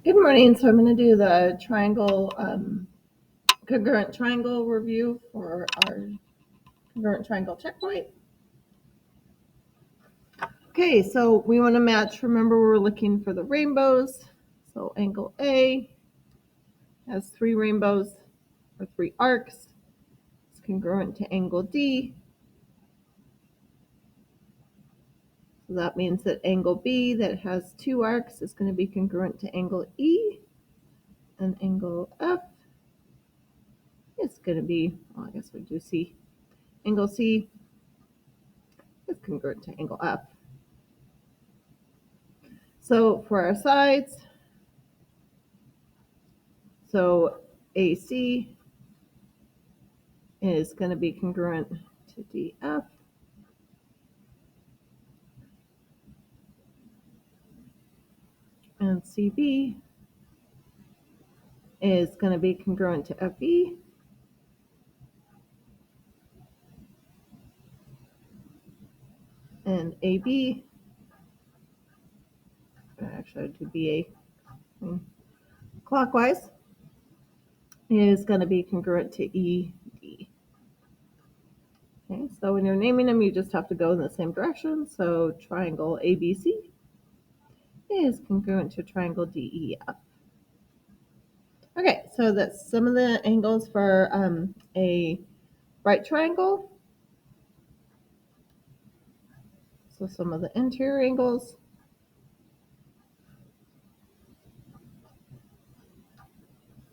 Good morning. So I'm going to do the triangle, congruent triangle review for our congruent triangle checkpoint. Okay, so we want to match. Remember, we're looking for the rainbows. So angle A has 3 rainbows or 3 arcs. It's congruent to angle D. So that means that angle B that has 2 arcs is going to be congruent to angle E. And angle F is going to be, well, I guess we do C. Angle C is congruent to angle F. So for our sides, so AC is going to be congruent to DF. And CB is going to be congruent to FE. And AB, actually I do BA clockwise, is going to be congruent to ED. Okay, so when you're naming them, you just have to go in the same direction. So triangle ABC is congruent to triangle DEF. Okay, so that's some of the angles for a right triangle. So some of the interior angles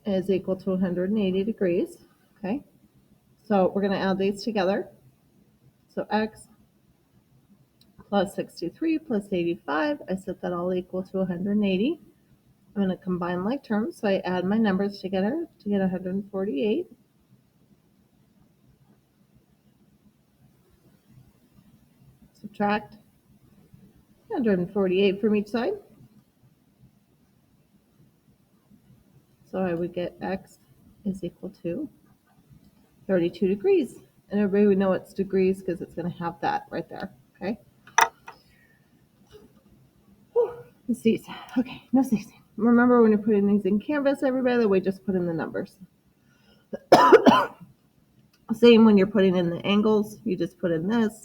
is equal to 180 degrees. Okay, so we're going to add these together. So x plus 63 plus 85, I set that all equal to 180. I'm going to combine like terms, so I add my numbers together to get 148. Subtract 148 from each side. So I would get x is equal to 32 degrees. And everybody would know it's degrees because it's going to have that right there. Okay. Let's see. Okay, no sneezing. Remember when you're putting these in Canvas, everybody, we just put in the numbers. Same when you're putting in the angles, you just put in this.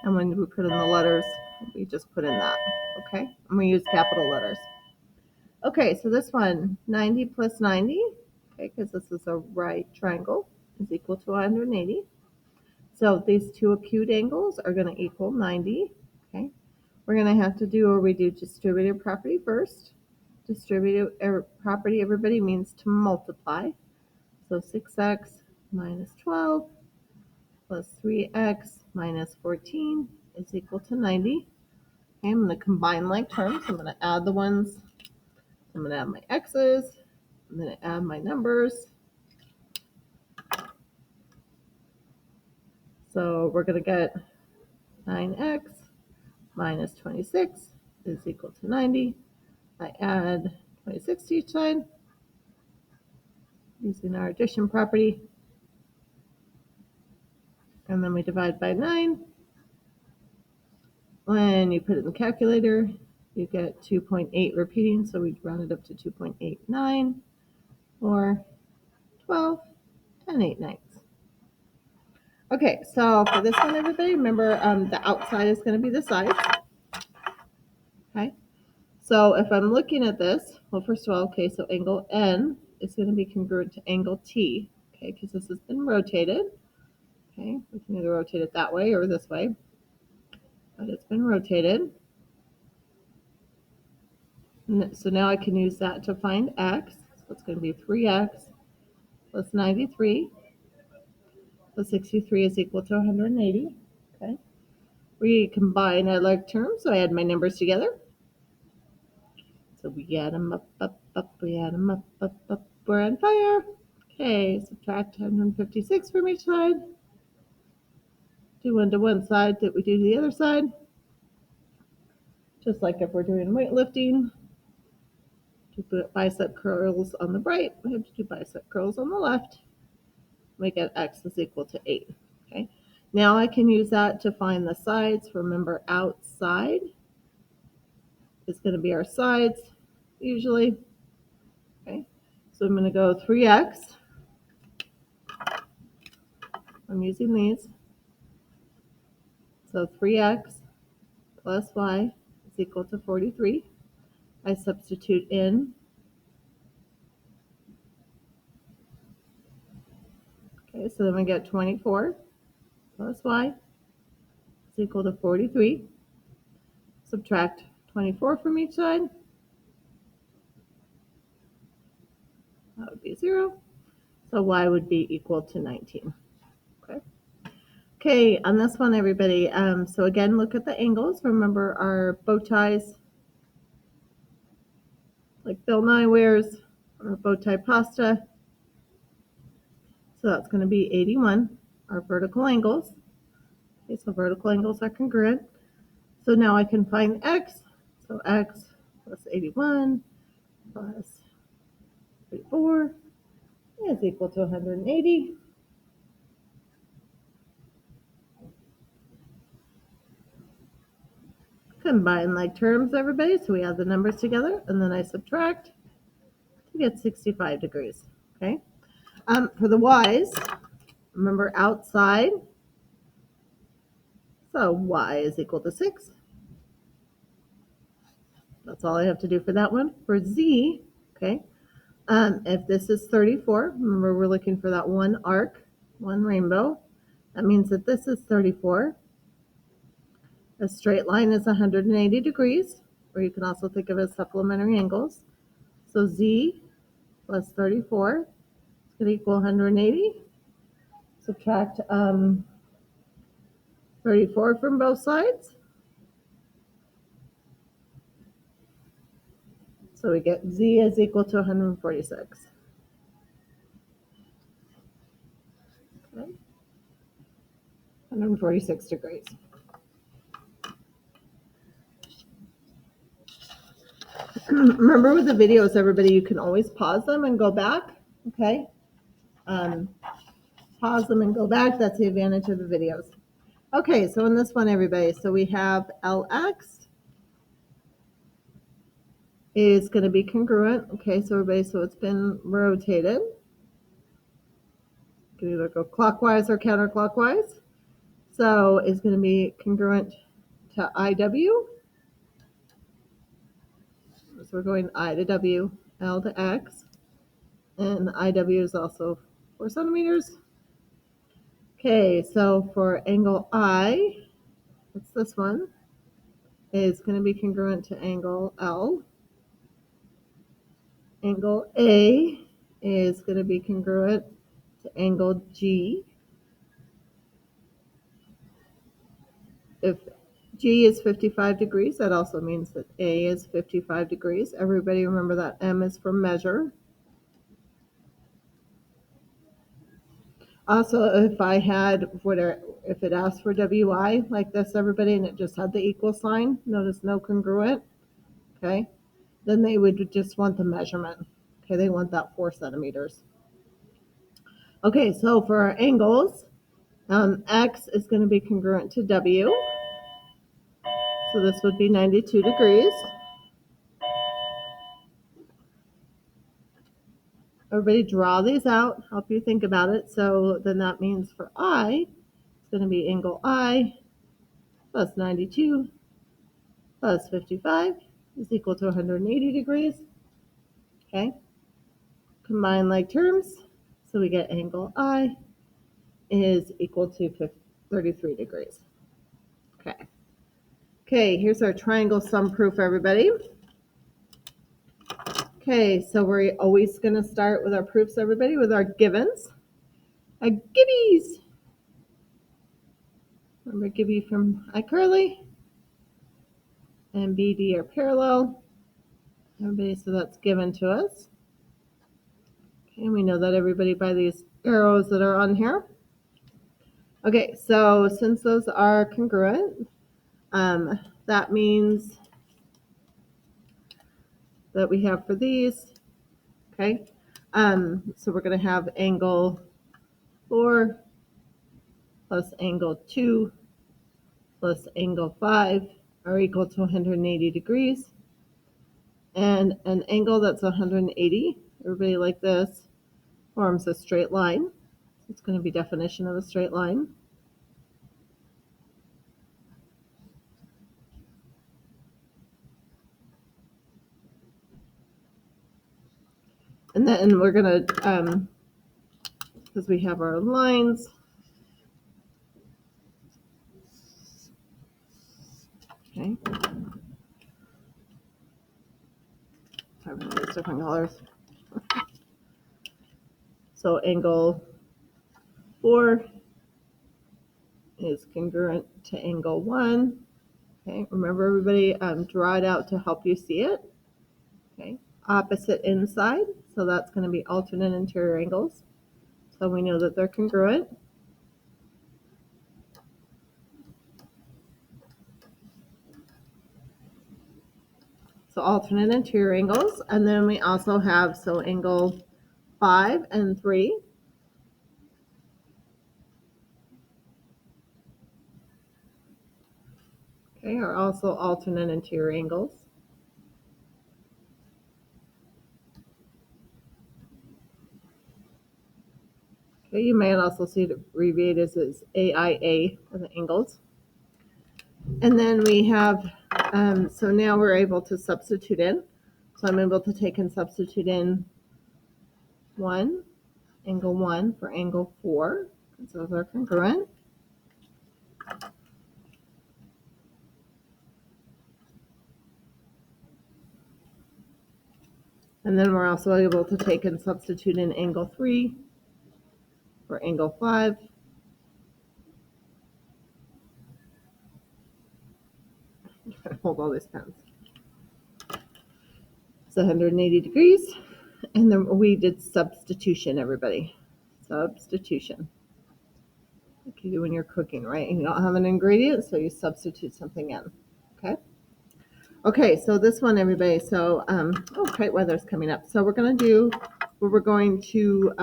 And when we put in the letters, we just put in that. Okay, and we use capital letters. Okay, so this one, 90 plus 90, okay, because this is a right triangle, is equal to 180. So these two acute angles are going to equal 90. Okay, we're going to have to do, or we do distributive property first. Distributive property, everybody, means to multiply. So 6x minus 12 plus 3x minus 14 is equal to 90. Okay, I'm going to combine like terms. I'm going to add the ones. I'm going to add my x's. I'm going to add my numbers. So we're going to get 9x minus 26 is equal to 90. I add 26 to each side using our addition property. And then we divide by 9. When you put it in the calculator, you get 2.8 repeating, so we'd round it up to 2.89 or 12 and 8/9. Okay, so for this one, everybody, remember the outside is going to be the sides. Okay, so if I'm looking at this, well, first of all, okay, so angle N is going to be congruent to angle T, okay, because this has been rotated. Okay, we can either rotate it that way or this way, but it's been rotated. So now I can use that to find x. So it's going to be 3x plus 93 plus 63 is equal to 180. Okay. We combine our like terms, so I add my numbers together. So we add them up, we add them up, we're on fire. Okay, subtract 156 from each side. Do one to one side that we do to the other side. Just like if we're doing weightlifting. To bicep curls on the right, we have to do bicep curls on the left. We get x is equal to 8. Okay. Now I can use that to find the sides. Remember, outside is going to be our sides, usually. Okay, so I'm going to go 3x. I'm using these. So 3x plus y is equal to 43. I substitute in. Okay, so then we get 24 plus y is equal to 43. Subtract 24 from each side. That would be 0. So y would be equal to 19. Okay. Okay, on this one, everybody, so again, look at the angles. Remember our bow ties, like Bill Nye wears, or bow tie pasta. So that's going to be 81, our vertical angles. Okay, so vertical angles are congruent. So now I can find x. So x plus 81 plus 34 is equal to 180. Combine like terms, everybody. So we add the numbers together, and then I subtract to get 65 degrees. Okay. For the y's, remember outside. So y is equal to 6. That's all I have to do for that one. For z, okay, if this is 34, remember we're looking for that one arc, one rainbow. That means that this is 34. A straight line is 180 degrees, or you can also think of it as supplementary angles. So z plus 34 is going to equal 180. Subtract 34 from both sides. So we get z is equal to 146. Okay. 146 degrees. Remember with the videos, everybody, you can always pause them and go back. Okay. Pause them and go back. That's the advantage of the videos. Okay, so in this one, everybody, so we have LX is going to be congruent. Okay, so everybody, so it's been rotated. You can either go clockwise or counterclockwise. So it's going to be congruent to IW. So we're going I to W, L to X. And IW is also 4 centimeters. Okay, so for angle I, what's this one, is going to be congruent to angle L. Angle A is going to be congruent to angle G. If G is 55 degrees, that also means that A is 55 degrees. Everybody remember that M is for measure. Also, if I had, if it asked for WI like this, everybody, and it just had the equal sign, notice no congruent, okay, then they would just want the measurement. Okay, they want that 4 centimeters. Okay, so for our angles, X is going to be congruent to W. So this would be 92 degrees. Everybody draw these out, help you think about it. So then that means for I, it's going to be angle I plus 92 plus 55 is equal to 180 degrees. Okay. Combine like terms. So we get angle I is equal to 33 degrees. Okay. Okay, here's our triangle sum proof, everybody. Okay, so we're always going to start with our proofs, everybody, with our givens. Our gibbies. Remember Gibby from iCarly. And BD are parallel. Everybody, so that's given to us. Okay, we know that everybody by these arrows that are on here. Okay, so since those are congruent, that means that we have for these, okay, so we're going to have angle 4 plus angle 2 plus angle 5 are equal to 180 degrees. And an angle that's 180 everybody like this, forms a straight line. It's going to be definition of a straight line. And then we're going to, because we have our lines, okay, having all these different colors. So angle 4 is congruent to angle 1. Okay, remember everybody, draw it out to help you see it. Okay, opposite inside, so that's going to be alternate interior angles. So we know that they're congruent. So alternate interior angles, and then we also have, so angle 5 and 3. Okay, are also alternate interior angles. Okay, you may also see it abbreviated as AIA for the angles. And then we have, so now we're able to substitute in. So I'm able to take and substitute in 1, angle 1 for angle 4, because those are congruent. And then we're also able to take and substitute in angle 3 for angle 5. I'm trying to hold all these pens. It's 180 degrees. And then we did substitution, everybody. Substitution. Like you do when you're cooking, right? You don't have an ingredient, so you substitute something in. Okay? Okay, so this one, everybody. So, great weather's coming up. So we're going to do, we're going to,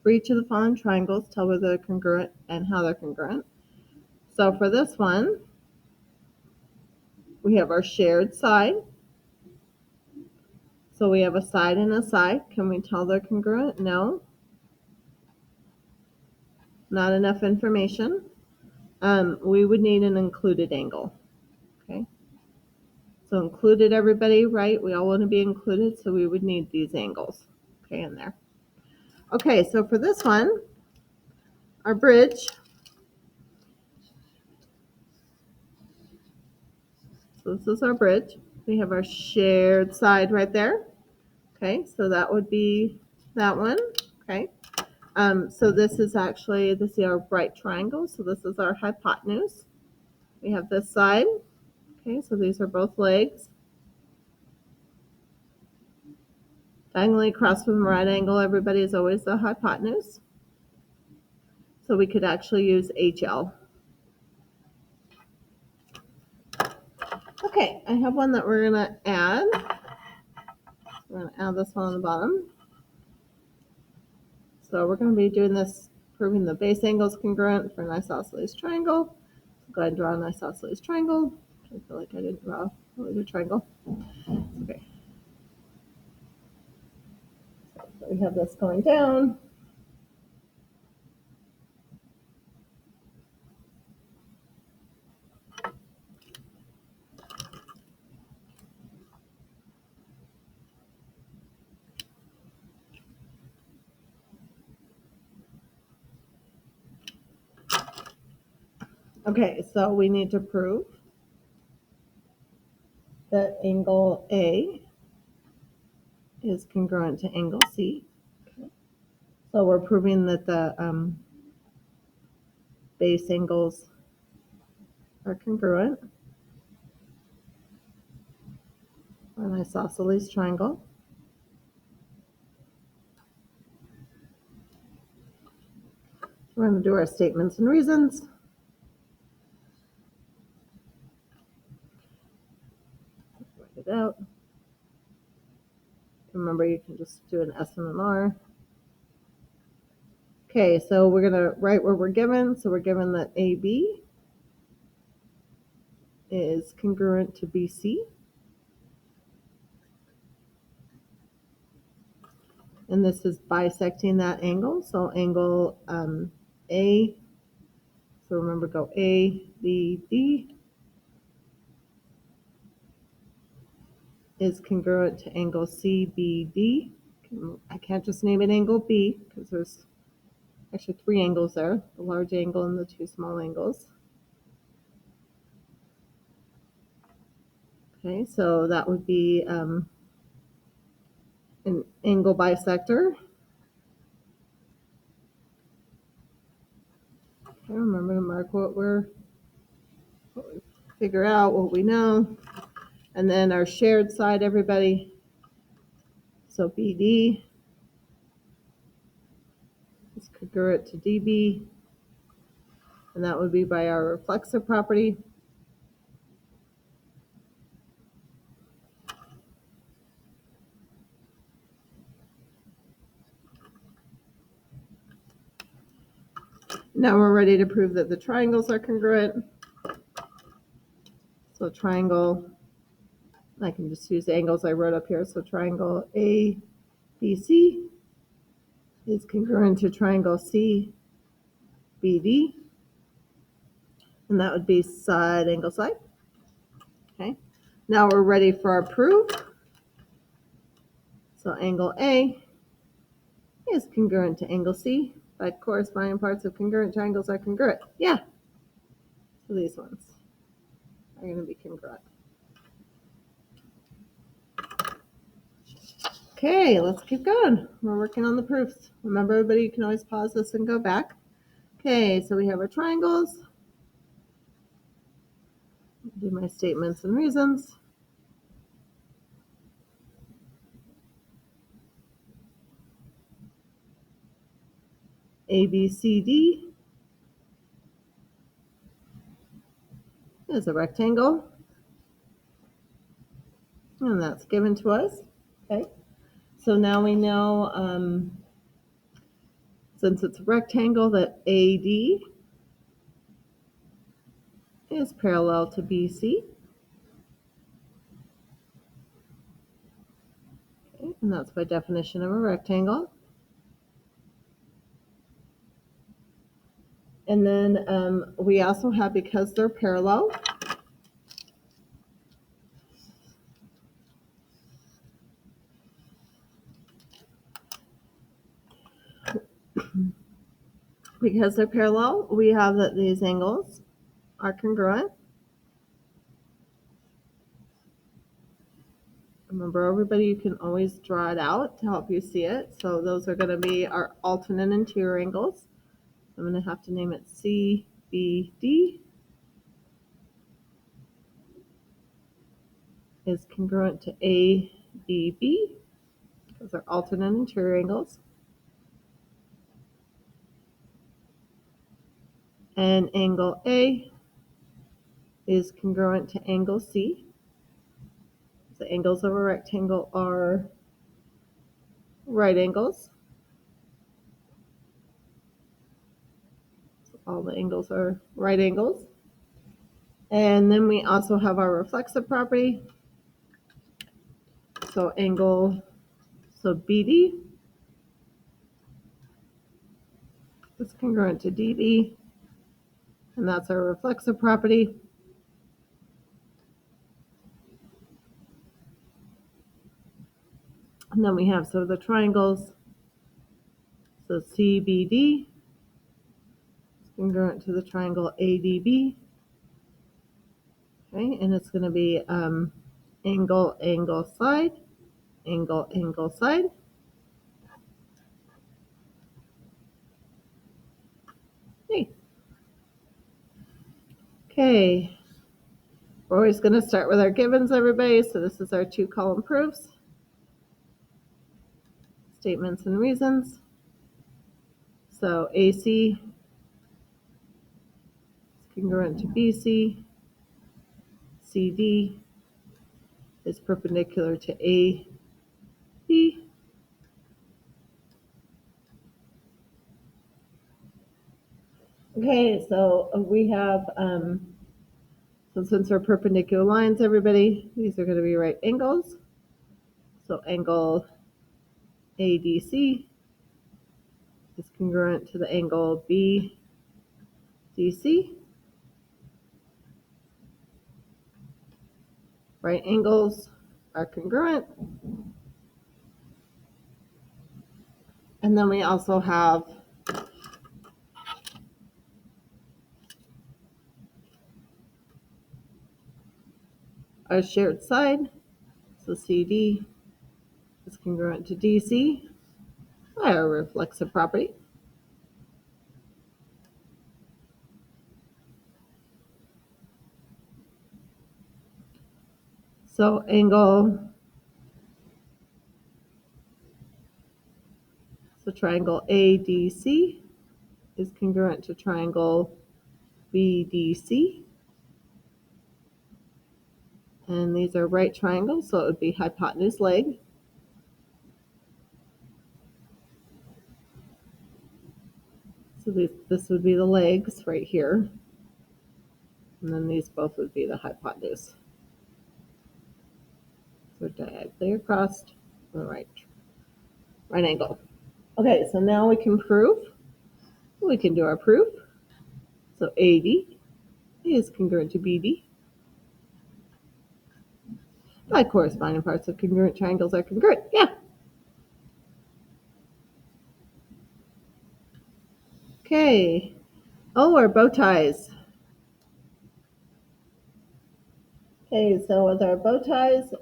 for each of the following triangles, tell whether they're congruent and how they're congruent. So for this one, we have our shared side. So we have a side and a side. Can we tell they're congruent? No. Not enough information. We would need an included angle. Okay. So included, everybody, right? We all want to be included, so we would need these angles. Okay, in there. Okay, so for this one, our bridge. So this is our bridge. We have our shared side right there. Okay, so that would be that one. Okay. So this is actually, this is our right triangle. So this is our hypotenuse. We have this side. Okay, so these are both legs. Diagonally across from the right angle, everybody, is always the hypotenuse. So we could actually use HL. Okay, I have one that we're going to add. We're going to add this one on the bottom. So we're going to be doing this, proving the base angle is congruent for an isosceles triangle. So go ahead and draw an isosceles triangle. I feel like I didn't draw a triangle. Okay. So we have this going down. Okay, so we need to prove that angle A is congruent to angle C. Okay. So we're proving that the base angles are congruent for an isosceles triangle. We're going to do our statements and reasons. Write it out. Remember, you can just do an S and an R. Okay, so we're going to write where we're given. So we're given that AB is congruent to BC. and this is bisecting that angle. So angle A, so remember go A, B, D is congruent to angle C, B, D. I can't just name it angle B because there's actually 3 angles there, the large angle and the 2 small angles. Okay, so that would be an angle bisector. Okay, remember to mark what we figure out, what we know. And then our shared side, everybody. So BD is congruent to DB, and that would be by our reflexive property. Now we're ready to prove that the triangles are congruent. So triangle, I can just use the angles I wrote up here. So triangle ABC is congruent to triangle CBD, and that would be side angle side. Okay, now we're ready for our proof. So angle A is congruent to angle C, but corresponding parts of congruent triangles are congruent. Yeah, so these ones are going to be congruent. Okay, let's keep going. We're working on the proofs. Remember, everybody, you can always pause this and go back. Okay, so we have our triangles. Do my statements and reasons. ABCD is a rectangle, and that's given to us. Okay, so now we know, since it's a rectangle, that AD is parallel to BC. Okay, and that's by definition of a rectangle. And then we also have, because they're parallel, we have that these angles are congruent. Remember, everybody, you can always draw it out to help you see it. So those are going to be our alternate interior angles. I'm going to have to name it CBD is congruent to ABB because they're alternate interior angles. And angle A is congruent to angle C. The angles of a rectangle are right angles. So all the angles are right angles. And then we also have our reflexive property. So BD is congruent to DB, and that's our reflexive property. And then we have the triangles. So CBD is congruent to the triangle ADB. Okay, and it's going to be angle, angle, side, angle, angle, side. Hey. Okay, we're always going to start with our givens, everybody. So this is our 2-column proofs. Statements and reasons. So AC is congruent to BC. CD is perpendicular to AB. Okay, so we have, so since they're perpendicular lines, everybody, these are going to be right angles. So angle ADC is congruent to the angle BDC. Right angles are congruent. And then we also have our shared side. So CD is congruent to DC by our reflexive property. So triangle ADC is congruent to triangle BDC. And these are right triangles, so it would be hypotenuse leg. So this would be the legs right here. And then these both would be the hypotenuse. So diagonally across the right angle. Okay, so now we can prove. We can do our proof. So AD is congruent to BD. By corresponding parts of congruent triangles are congruent. Yeah. Okay. Oh, our bow ties. Okay, so with our bow ties,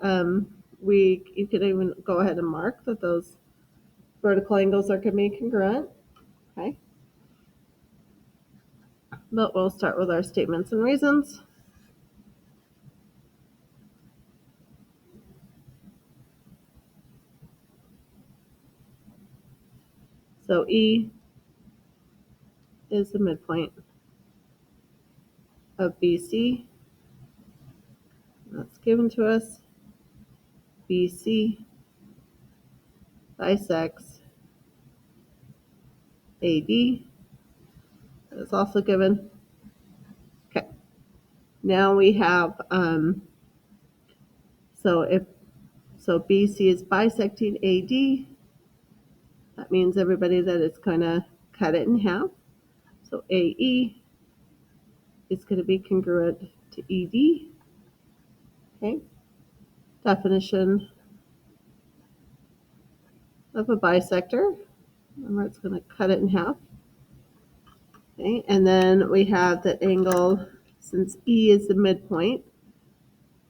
you could even go ahead and mark that those vertical angles are going to be congruent. Okay. But we'll start with our statements and reasons. So E is the midpoint of BC. That's given to us. BC bisects AD. That is also given. Okay. Now we have, so BC is bisecting AD. That means everybody that it's going to cut it in half. So AE is going to be congruent to ED. Okay. Definition of a bisector. Remember, it's going to cut it in half. Okay. And then we have the angle, since E is the midpoint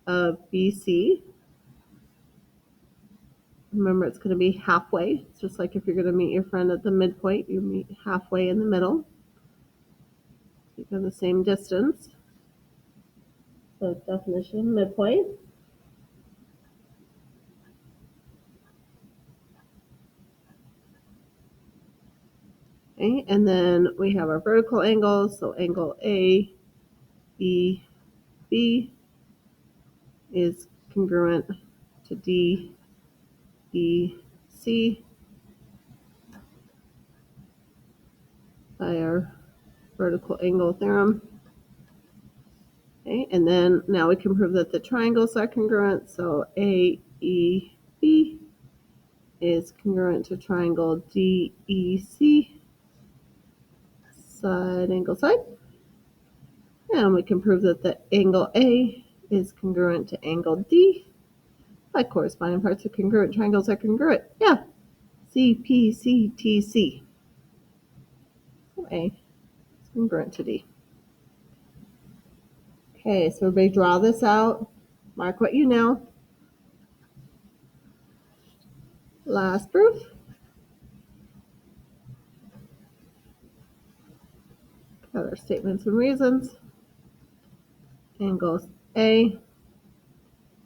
of BC. Remember, it's going to be halfway. It's just like if you're going to meet your friend at the midpoint, you meet halfway in the middle. You go the same distance. So definition, midpoint. Okay, and then we have our vertical angles. So angle AEB is congruent to DEC by our vertical angle theorem. Okay, and then now we can prove that the triangles are congruent. So AEB is congruent to triangle DEC, side angle side. And we can prove that the angle A is congruent to angle D. By corresponding parts of congruent triangles are congruent. Yeah. CPCTC. So A is congruent to D. Okay, so everybody draw this out. Mark what you know. Last proof. Got our statements and reasons. Angle A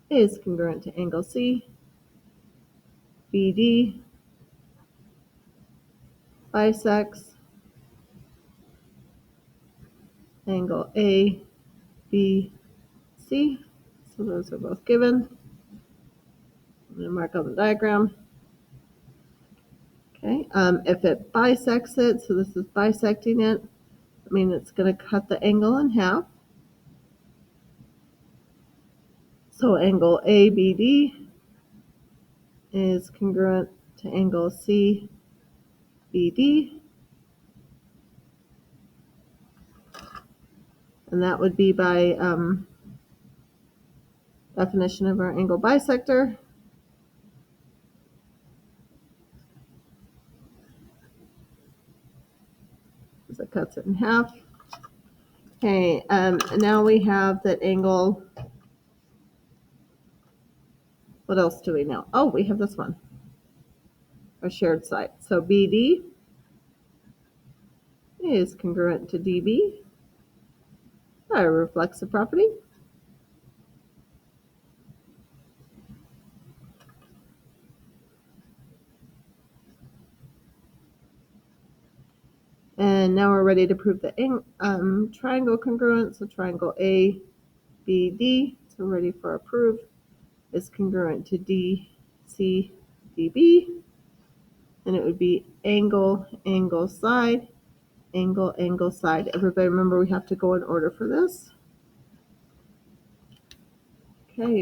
is congruent to angle C. BD bisects angle ABC. So those are both given. I'm going to mark on the diagram. Okay, if it bisects it, so this is bisecting it, I mean it's going to cut the angle in half. So angle ABD is congruent to angle CBD. And that would be by definition of our angle bisector. So it cuts it in half. Okay, and now we have that angle. What else do we know? Oh, we have this one, our shared side. So BD is congruent to DB, our reflexive property. And now we're ready to prove the triangle congruent. So triangle ABD, so we're ready for a proof, is congruent to DCDB. And it would be angle, angle, side, angle, angle, side. Everybody remember we have to go in order for this. Okay,